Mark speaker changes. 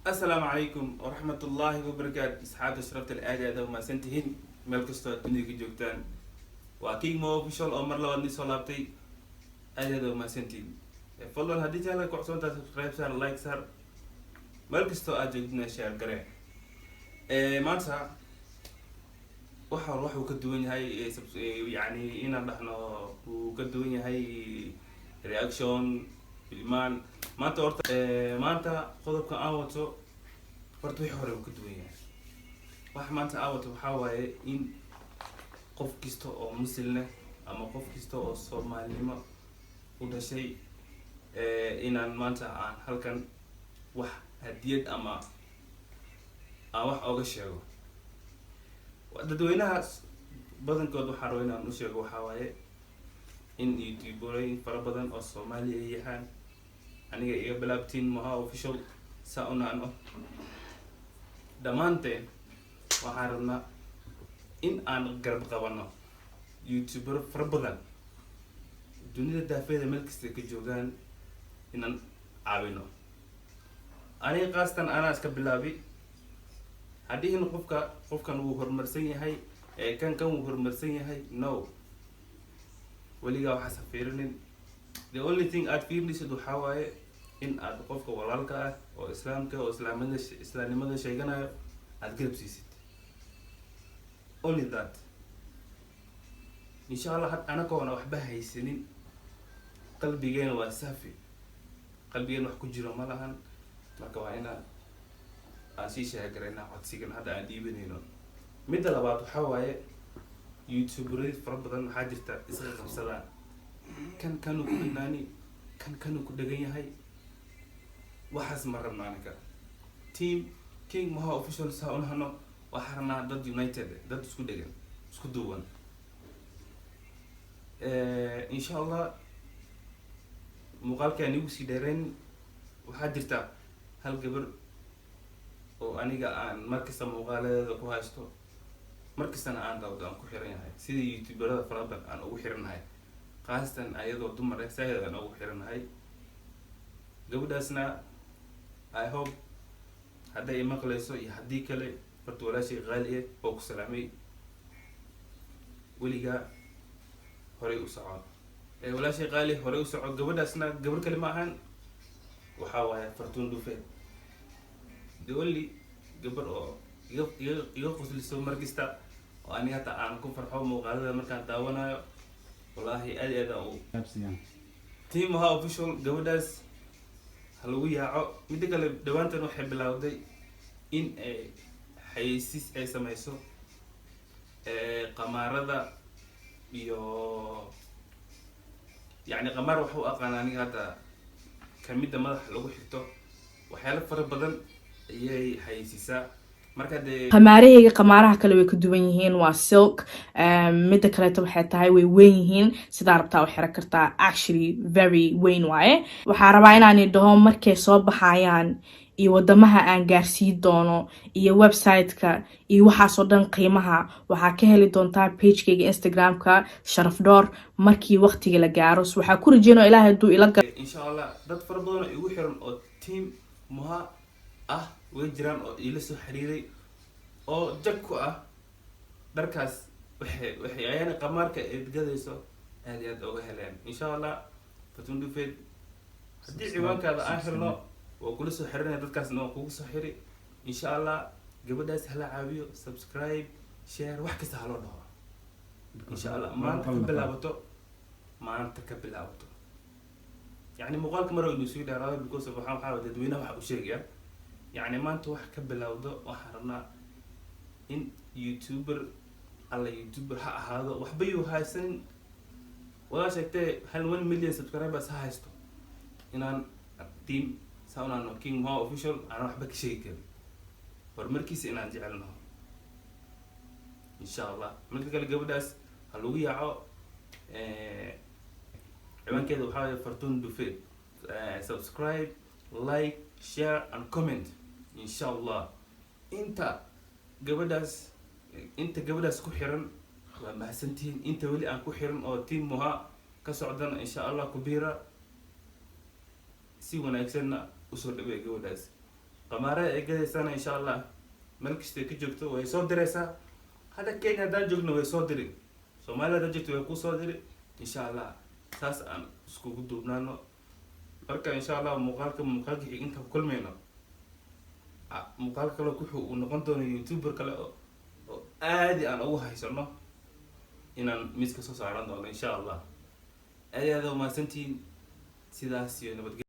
Speaker 1: السلام عليكم ورحمة الله وبركاته. أصحاب شرفت الأعداء وما سنتهن ملكستو تنيك جوكتان وأكيد ما أوفيشال أمر لو أني صلابتي أعداء وما سنتين. فلو الهدية على كوكسون تسبسكرايب سار لايك سار ملكستو أجدنا شير قريب. مانسا waxaan ka duwan yahay yani inaan dhahno uu ka duwan yahay reaction filmaan maanta qodobka aan wato horta wixii hore uu ka duwan yahay wax maanta aan wato waxaa waaye in qof kasta oo muslim leh ama qof kasta oo Soomaalinimo u dhashay inaan maanta aan halkan wax hadiyad ama aan wax oga sheego dadweynaha badankood waxaa rabo inaan u sheego waxaa waaye in YouTuberooyin fara badan oo Soomaali ay yahaan aniga iga bilaabtiin Moha Official saa u nacno dhammaanteen waxaan rabnaa in aan garab qabano YouTuber fara badan dunida daafeeda meel kasta ka joogaan inaan caawino aniga qaastan anaa iska bilaabi haddii in qofkan uu horumarsan yahay kan uu horumarsan yahay no waligaa waxaas ha fiirinin the only thing aad fiirinaysid waxaa waaye in aad qofka walaalka ah oo islaamka oo islaamnimada sheeganayo aad garab siisid only that insha Allah had anagoona waxba haysanin qalbigeena waa saafi qalbigeena wax ku jiro ma lahan marka waa inaan asii sheegareena codsigan hadda aan diibanayno midda labaad waxaa waaye YouTuberid fara badan waxaa jirta isla qabsadaan kan uu ku dhignaani kan uu ku dhagan yahay waxaas ma rabnaa anaga team King Moha Official saa u nahno waxaa rabnaa dad united dad isku dhagan isku duuban insha Allah muuqaalkaan igu sii dheereen waxaa jirta hal gabar oo aniga aan markasta muuqaaladeeda ku haysto markastana aan dawdo aan ku xiran yahay sida YouTuberada fara badan aan ugu xiranahay qaasatan ayadoo dumar ah sayid aan ugu xiranahay gabadhaasna I hope hadday i maqlayso iyo haddii kale horta walaashay qaali ah oo ku salaamay weligaa horey u soco walaashay qaali horey u soco gabadhaasna gabar kale ma ahan waxaa waaye Fartuun Dhufeed the only gabar oo iga qosliso markasta oo aniga hata aan ku farxo muuqaalada markaan daawanayo wallahi aad u team Moha Official gabadhaas ha lagu yaaco mid kale dhawaantan waxay bilowday in ay xayeysiis ay samayso qamaarada iyo yani qamaar waxa uu aqaan aniga hada kamida madaxa lagu xirto waxyaalo fara badan ayay xayeysiisaa marka
Speaker 2: qamaarahayga qamaaraha kale way ka duwan yihiin waa silk midda kaleeto waxay tahay way weyn yihiin sidaa rabtaa u xiran kartaa actually very weyn waaye waxaa rabaa inaan dhaho markay soo baxayaan iyo wadamaha aan gaarsiin doono iyo website-ka iyo waxaasoo dhan qiimaha waxaa ka heli doontaa pagekayga Instagram-ka Sharaf Door markii waqtiga la gaaro waxaa ku rajeynaa ilaahay hadduu ila
Speaker 1: insha Allah dad fara badan igu xiran oo team Moha ah way jiraan oo ila soo xiriiray oo jag ku ah dharkaas waxay ayana qamaarka eedgadayso aad iyo aad uga heleen insha Allah Fartuun Dhufeed haddii ciwaankaada aan xirno oo kula soo xirinay dadkaasna oo kugu soo xiri insha Allah gabadhaas hala caawiyo subscribe share wax kasta ha loo dhaho insha Allah maanta ka bilaabato يعني muuqaalka mar inuu soo dheeraado because waxaa dadweynaha waxa u sheegaya يعني maanta wax ka bilowdo waxaan rabnaa in YouTuber ha ahaado waxba uu haysan wala sheegtay hal 1 million subscribers ha haysto inaan team saunano King Moha Official aan waxba ka sheegi karin horumarkiisa inaan jecelno insha Allah marka kale gabadhaas ha lagu yaaco ciwaankeeda waxaa waaye Fartuun Dhufeed subscribe like share and comment insha Allah inta gabadhaas ku xiran waa mahadsantihiin inta weli aan ku xiran oo team Moha ka socdana insha Allah ku biira si wanaagsanna usoo dhaweey gabadhaas qamaarada ay gadaysana insha allah meel kastay ka joogto way soo diraysaa. hadda Kenya haddaan joogno way soo diri, Soomaaliya haddaan joogto way kusoo diri insha allah. saas aan iskugu duubnaano marka insha allah muuqaalka inta ku kulmayno muuqaal kale wuxuu uu noqon doono youtuber kale oo aadi aan ugu haysano inaan miiska soo saaran doono insha allah. aad u mahadsantihiin, sidaas iyo nabadgelyo.